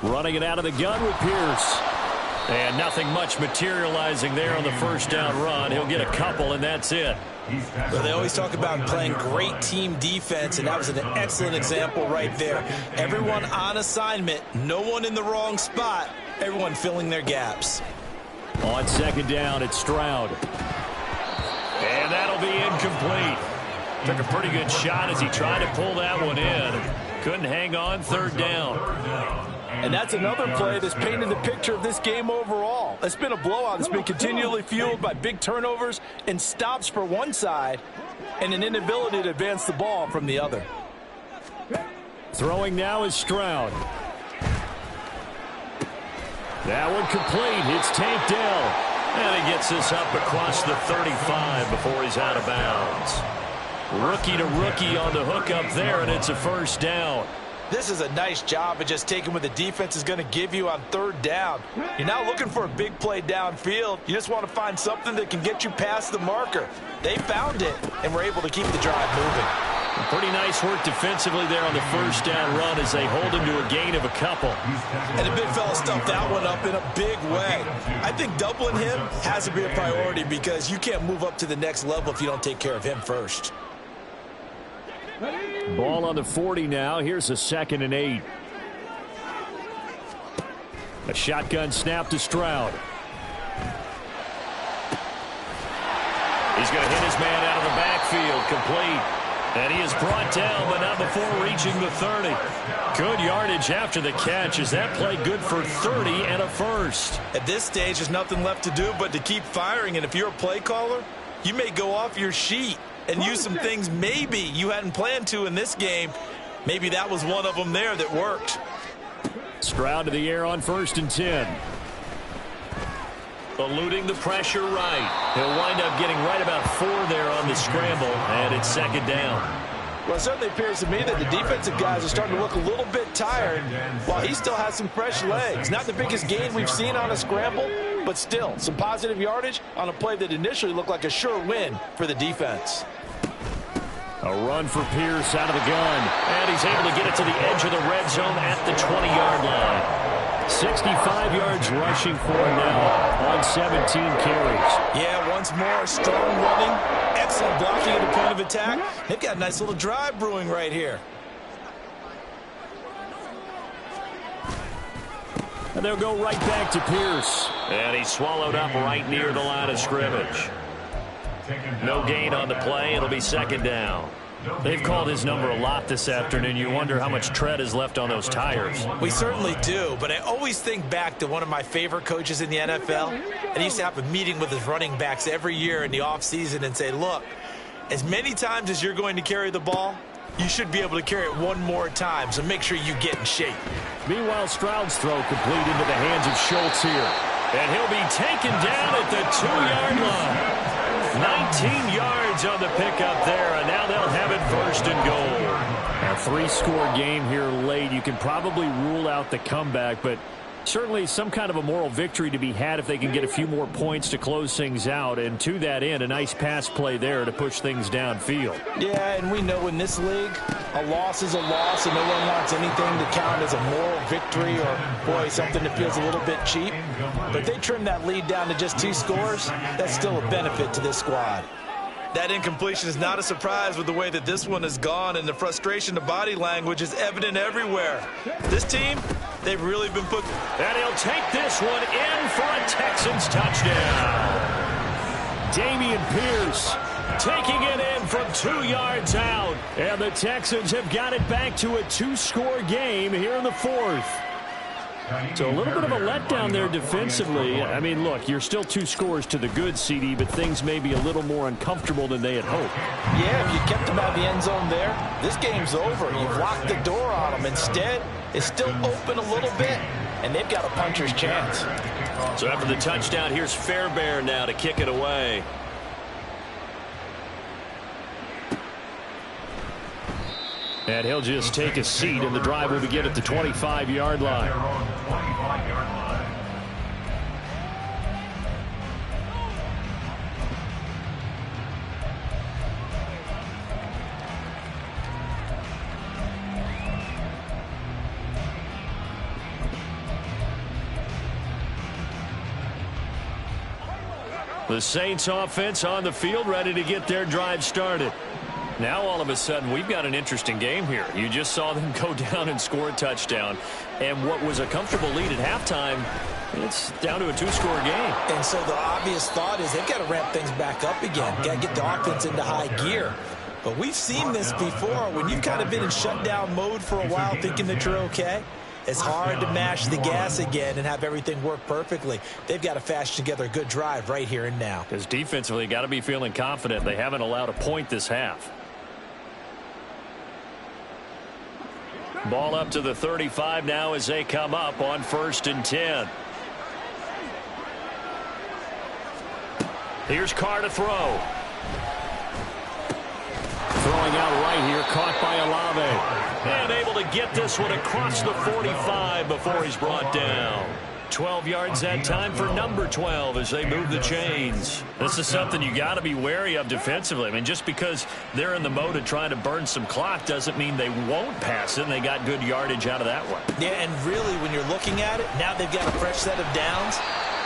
Running it out of the gun with Pierce. And nothing much materializing there on the first down run. He'll get a couple, and that's it. Well, they always talk about playing great team defense, and that was an excellent example right there. Everyone on assignment, no one in the wrong spot, everyone filling their gaps. On second down, it's Stroud. And that'll be incomplete. Took a pretty good shot as he tried to pull that one in. Couldn't hang on, 3rd down. And that's another play that's painted the picture of this game overall. It's been a blowout that's been continually fueled by big turnovers and stops for one side and an inability to advance the ball from the other. Throwing now is Stroud. That one complete. It's Tank Dell. And he gets this up across the 35 before he's out of bounds. Rookie to rookie on the hook up there, and it's a first down. This is a nice job of just taking what the defense is going to give you on 3rd down. You're not looking for a big play downfield. You just want to find something that can get you past the marker. They found it and were able to keep the drive moving. Pretty nice work defensively there on the first down run as they hold him to a gain of a couple. And the big fella stuffed that one up in a big way. I think doubling him has to be a priority, because you can't move up to the next level if you don't take care of him first. Ball on the 40 now. Here's a 2nd and 8. A shotgun snap to Stroud. He's going to hit his man out of the backfield. Complete. And he is brought down, but not before reaching the 30. Good yardage after the catch. Is that play good for 30 and a first? At this stage, there's nothing left to do but to keep firing. And if you're a play caller, you may go off your sheet and use some things maybe you hadn't planned to in this game. Maybe that was one of them there that worked. Stroud to the air on 1st and 10. Eluding the pressure right. He'll wind up getting right about 4 there on the scramble, and it's second down. Well, it certainly appears to me that the defensive guys are starting to look a little bit tired while he still has some fresh legs. Not the biggest gain we've seen on a scramble, but still some positive yardage on a play that initially looked like a sure win for the defense. A run for Pierce out of the gun, and he's able to get it to the edge of the red zone at the 20-yard line. 65 yards rushing for him now on 17 carries. Yeah, once more, strong running, excellent blocking at the point of attack. They've got a nice little drive brewing right here. And they'll go right back to Pierce. And he's swallowed up right near the line of scrimmage. No gain on the play. It'll be second down. They've called his number a lot this afternoon. You wonder how much tread is left on those tires. We certainly do, but I always think back to one of my favorite coaches in the NFL. And he used to have a meeting with his running backs every year in the offseason and say, look, as many times as you're going to carry the ball, you should be able to carry it one more time, so make sure you get in shape. Meanwhile, Stroud's throw complete into the hands of Schultz here. And he'll be taken down at the 2-yard line. 19 yards on the pickup there, and now they'll have it first and goal. A 3-score game here late. You can probably rule out the comeback, but certainly some kind of a moral victory to be had if they can get a few more points to close things out. And to that end, a nice pass play there to push things downfield. Yeah, and we know in this league, a loss is a loss, and no one wants anything to count as a moral victory or, boy, something that feels a little bit cheap. But they trim that lead down to just 2 scores. That's still a benefit to this squad. That incompletion is not a surprise with the way that this one has gone, and the frustration, the body language is evident everywhere. This team, they've really been put... And he'll take this one in for a Texans touchdown. Dameon Pierce taking it in from 2 yards out. And the Texans have got it back to a 2-score game here in the 4th. So a little bit of a letdown there defensively. I mean, look, you're still 2 scores to the good, CD, but things may be a little more uncomfortable than they had hoped. Yeah, if you kept them out of the end zone there, this game's over. You've locked the door on them. Instead, it's still open a little bit, and they've got a puncher's chance. So after the touchdown, here's Fairbairn now to kick it away. And he'll just take a seat, and the drive will begin at the 25-yard line. The Saints offense on the field, ready to get their drive started. Now, all of a sudden, we've got an interesting game here. You just saw them go down and score a touchdown. And what was a comfortable lead at halftime, it's down to a 2-score game. And so the obvious thought is they've got to ramp things back up again. Got to get the offense into high gear. But we've seen this before. When you've kind of been in shutdown mode for a while thinking that you're okay, it's hard to mash the gas again and have everything work perfectly. They've got to fashion together a good drive right here and now. Because defensively, got to be feeling confident. They haven't allowed a point this half. Ball up to the 35 now as they come up on 1st and 10. Here's Carr to throw. Throwing out right here, caught by Olave. And able to get this one across the 45 before he's brought down. 12 yards that time for number 12 as they move the chains. This is something you got to be wary of defensively. I mean, just because they're in the mode of trying to burn some clock doesn't mean they won't pass it, and they got good yardage out of that one. Yeah, and really, when you're looking at it, now they've got a fresh set of downs.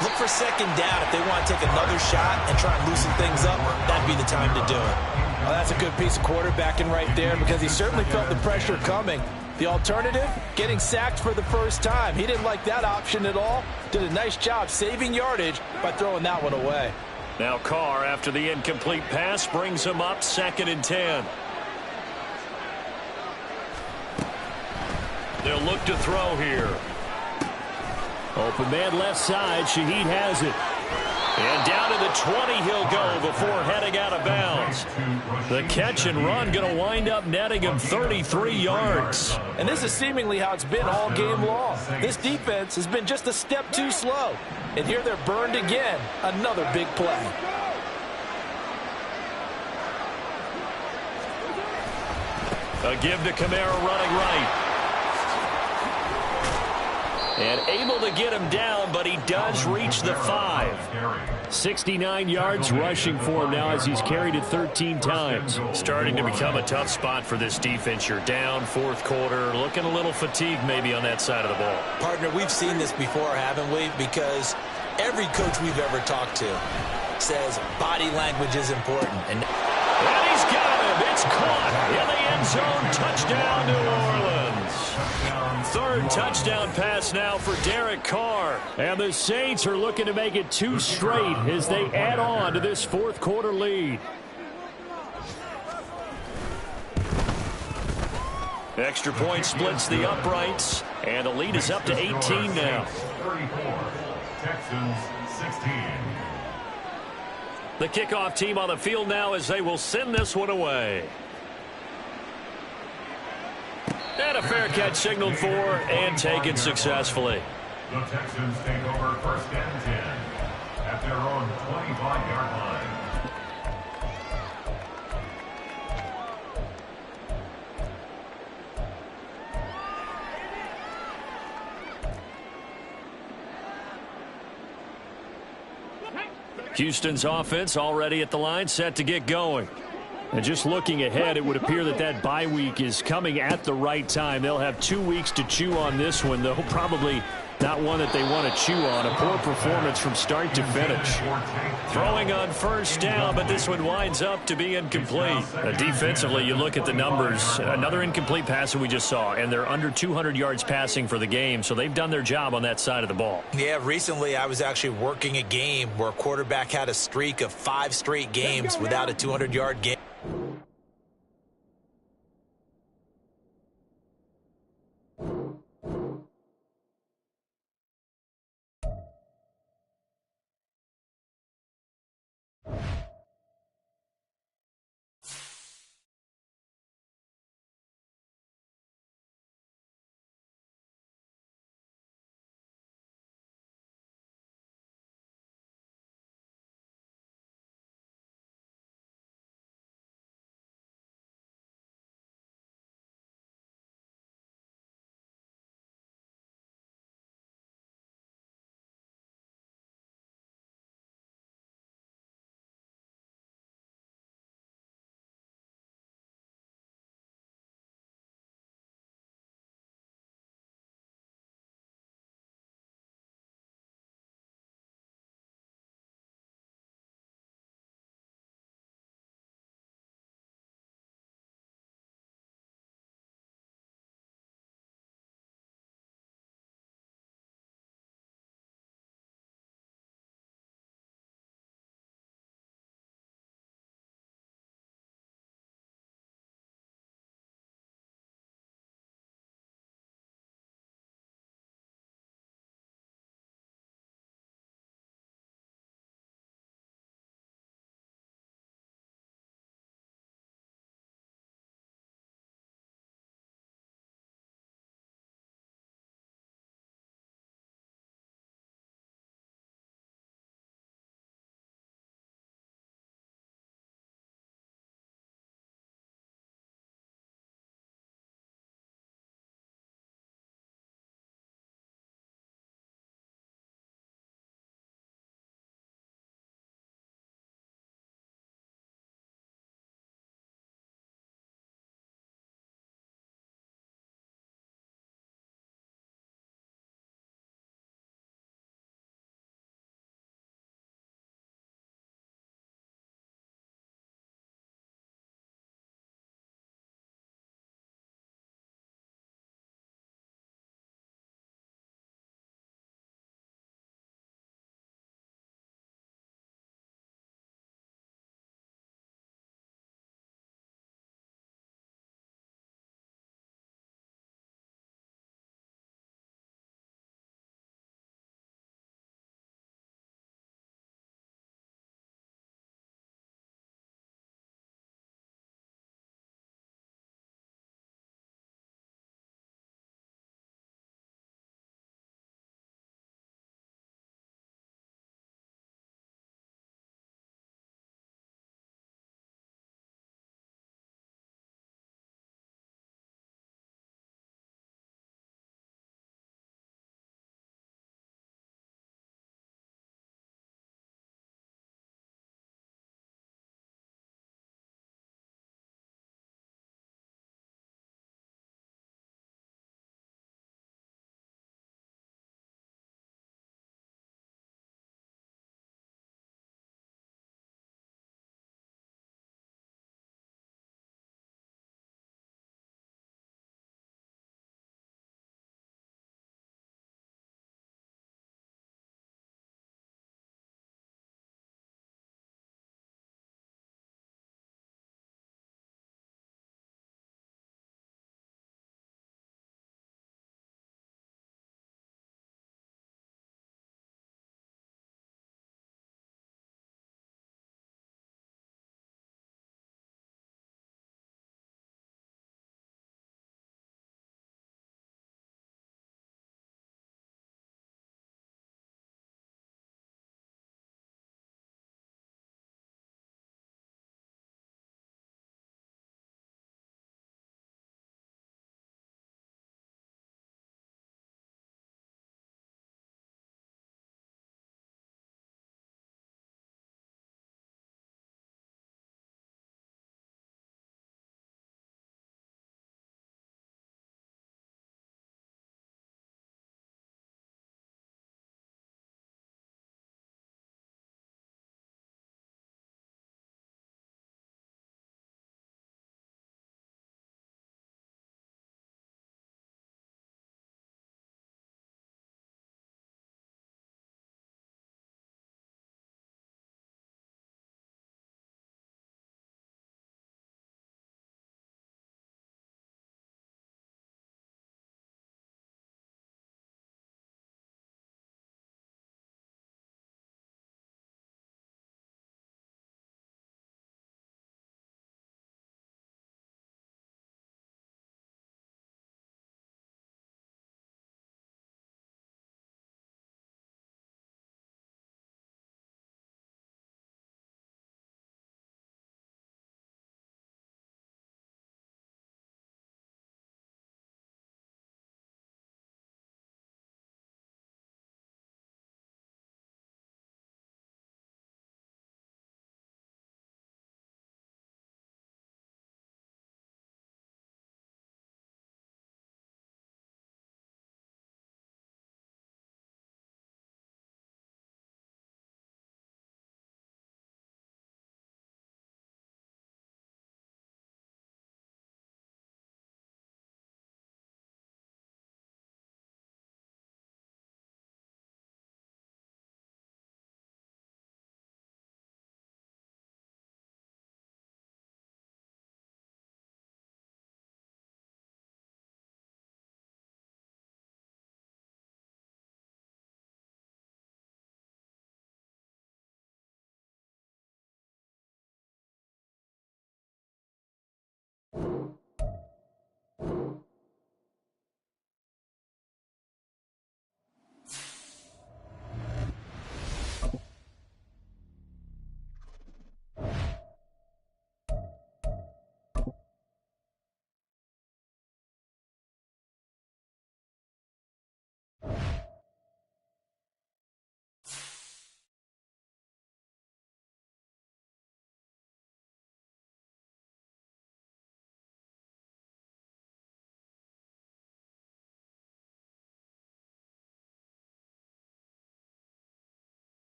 Look for second down if they want to take another shot and try and loosen things up. That'd be the time to do it. Well, that's a good piece of quarterbacking right there because he certainly felt the pressure coming. The alternative, getting sacked for the first time. He didn't like that option at all. Did a nice job saving yardage by throwing that one away. Now Carr, after the incomplete pass, brings him up 2nd and 10. They'll look to throw here. Open man left side. Shaheed has it. And down to the 20 he'll go before heading out of bounds. The catch and run going to wind up netting him 33 yards. And this is seemingly how it's been all game long. This defense has been just a step too slow. And here they're burned again. Another big play. A give to Kamara running right. And able to get him down, but he does reach the 5. 69 yards rushing for him now as he's carried it 13 times. Starting to become a tough spot for this defense. You're down fourth quarter, looking a little fatigued maybe on that side of the ball. Partner, we've seen this before, haven't we? Because every coach we've ever talked to says body language is important. And he's got him. It's caught in the end zone. Touchdown, New Orleans. Third touchdown pass now for Derek Carr. And the Saints are looking to make it 2 straight as they add on to this fourth quarter lead. Extra point splits the uprights, and the lead is up to 18 now. 34, Texans 16. The kickoff team on the field now as they will send this one away. And a fair catch signaled for and taken successfully. The Texans take over first and 10 at their own 25-yard line. Houston's offense already at the line, set to get going. And just looking ahead, it would appear that that bye week is coming at the right time. They'll have 2 weeks to chew on this one, though probably not one that they want to chew on. A poor performance from start to finish. Throwing on first down, but this one winds up to be incomplete. Defensively, you look at the numbers. Another incomplete pass that we just saw, and they're under 200 yards passing for the game, so they've done their job on that side of the ball. yeah, recently I was actually working a game where a quarterback had a streak of 5 straight games without a 200-yard game.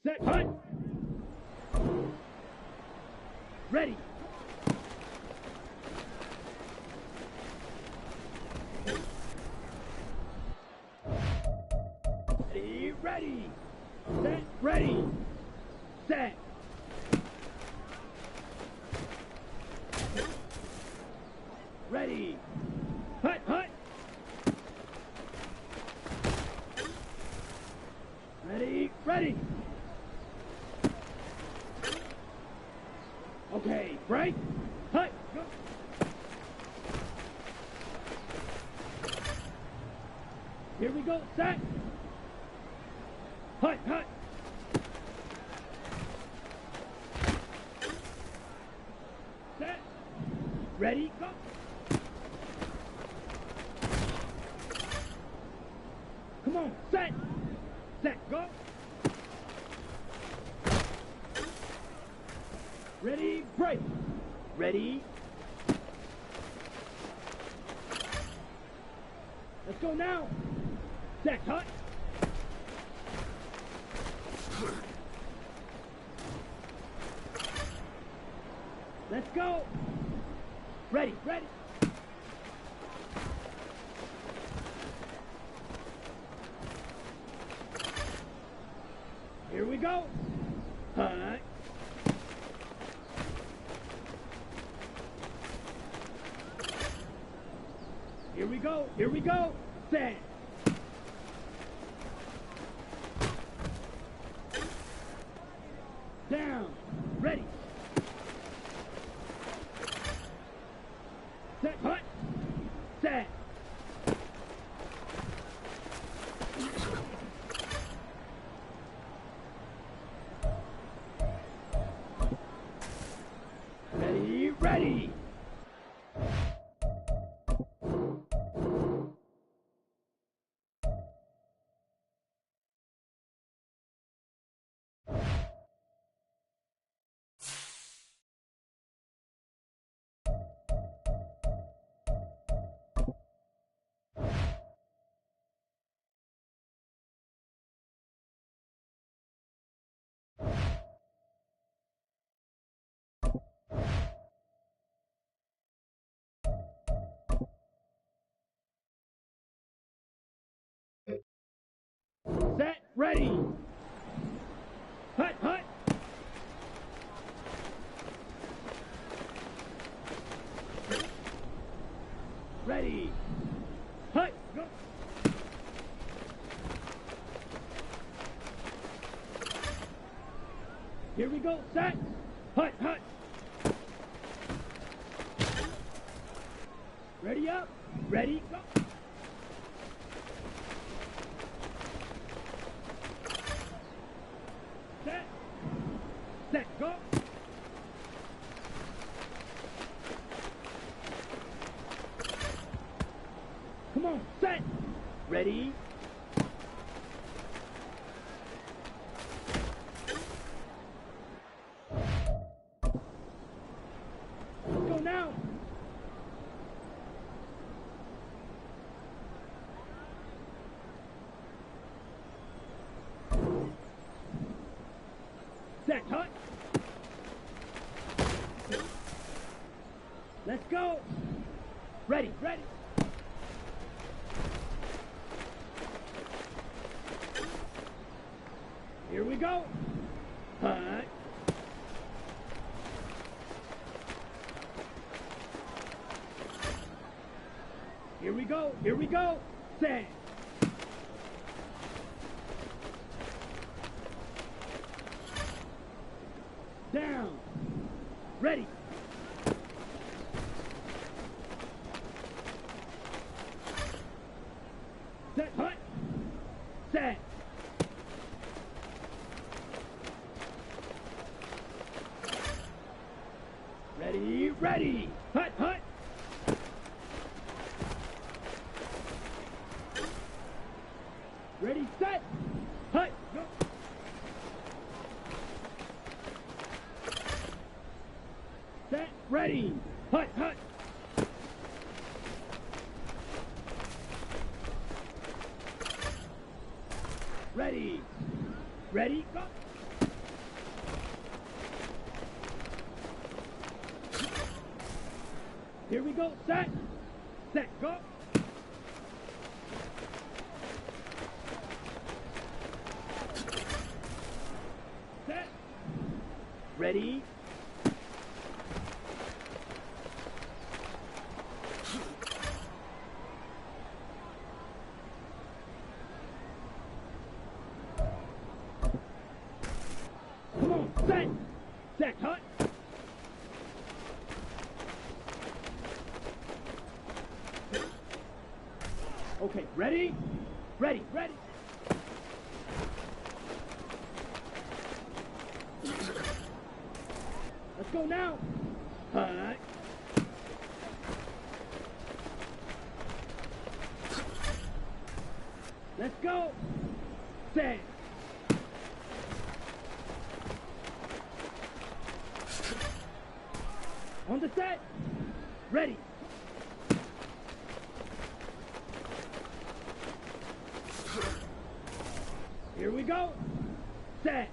Set, hunt. Ready. Ready. Set, ready. Set. Ready. Hut, hut. Ready. ready. Okay, break. Hut, go. Here we go, set. Hut, hut. Set. Ready, go. Come on, set. Set, go. Ready, break. Ready. Let's go now. Set, hut. Let's go. Ready, ready. Here we go. Hut. Here we go. Here we go. Set. Down. Ready. Set. Hut. Set. Ready. Ready. Set, ready. Hut, hut. Ready. Hut, go. Here we go, set. Hut, hut. Ready up. Ready, go. Set. Set, go. Come on, set. Ready. Let's go now. Set, hut. Let's go. Ready, ready. Here we go. Hut. Here we go. Here we go. Set. Down. Ready. Set, hut. Set. Ready, ready. Hut, hut. Ready, set. Hut, go. Set, ready. Hut, hut. Ready. Ready, go. Here we go, set. Set, go. Set. Ready. Ready? Ready, ready. Let's go now. Hut. Let's go. Set. On the set. Ready. Here we go. Set.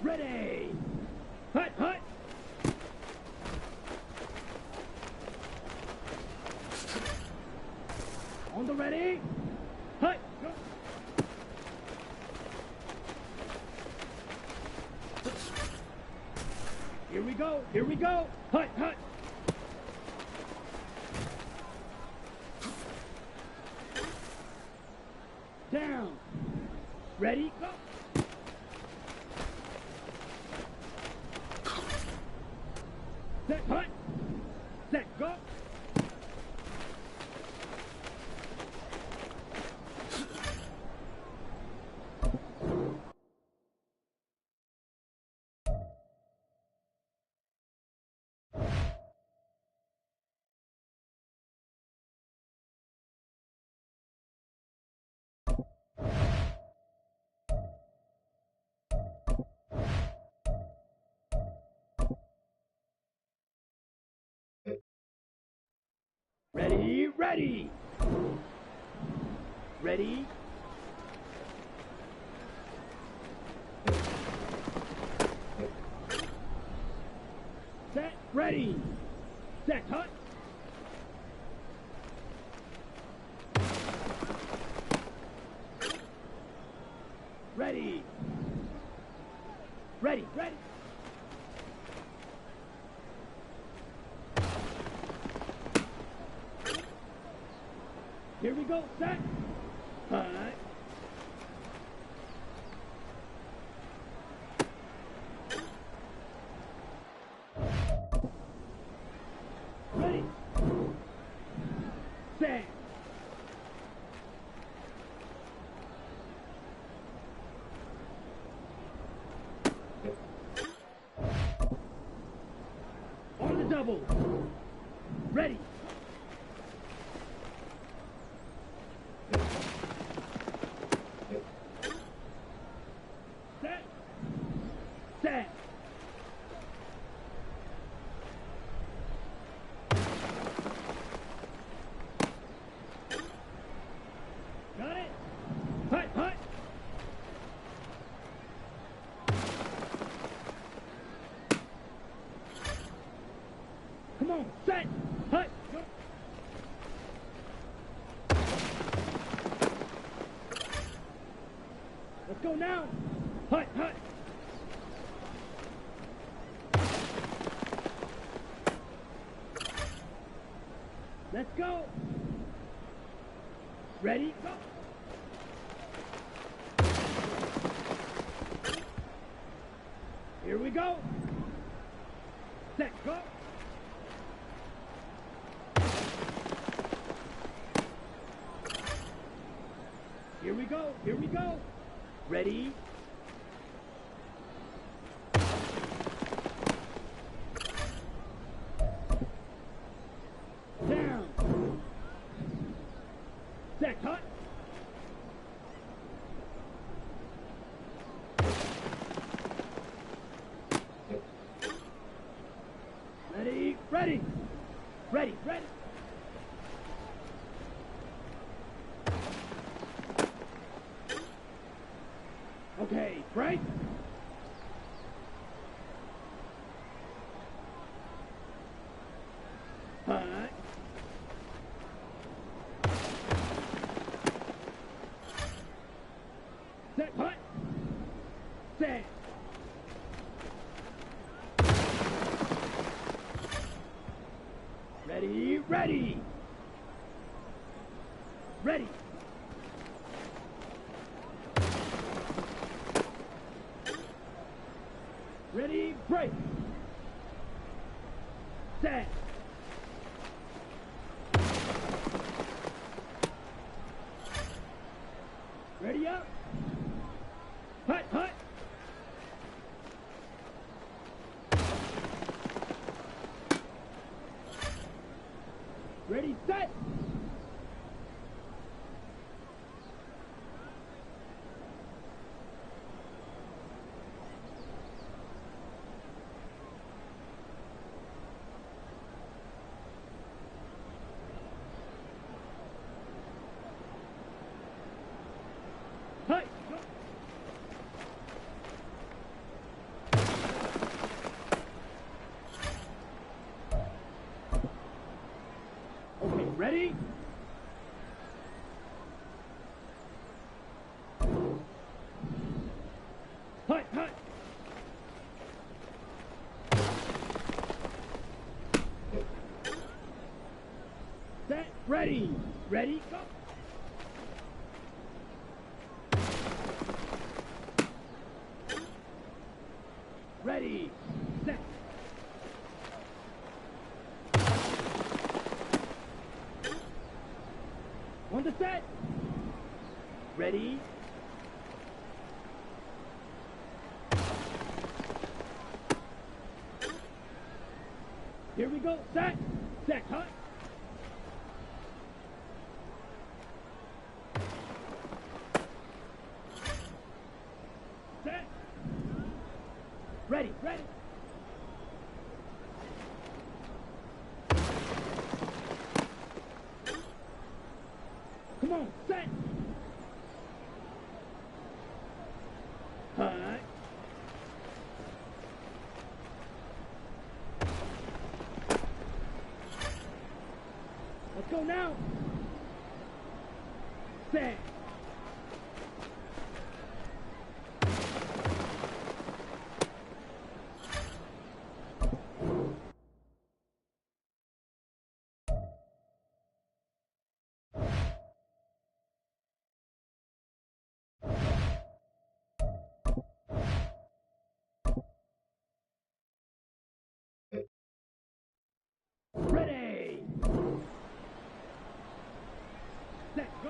Ready. Hut, hut. On the ready. Hut. Go. Here we go. Here we go. Hut, hut. Down. Ready, go. Set, hut. Set, go. Ready, ready. Ready. Set, ready. Set, hut. Ready. Ready, ready. Here we go, set. Hut. Ready. Set. On the double. Ready. Set. Set. Got it. Hut, hut. Come on, set. Hut. Go. Let's go now. Hut, hut. Let's go. Ready, go. Here we go. Set, go. Here we go. Here we go. Ready. Down. Set, hut. Ready, ready. Ready, ready. Okay, right? Hut. Set, hut. Set. Ready, ready. Ready. Ready, break. set. Ready up. Hut, hut. Ready, set. Hut. Okay, ready? Hut, hut. Set, ready. Ready, go. Ready, set. On the set. Ready. Here we go. Set. Set. Hut. Set. Ready. Ready. Come on. Set. Hut. Let's go now. Set. Ready. Set. Go.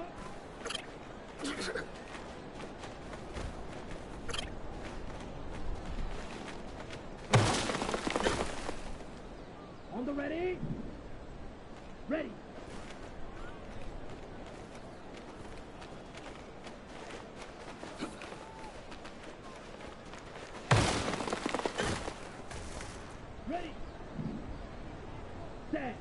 On the ready. Ready. Ready. Set.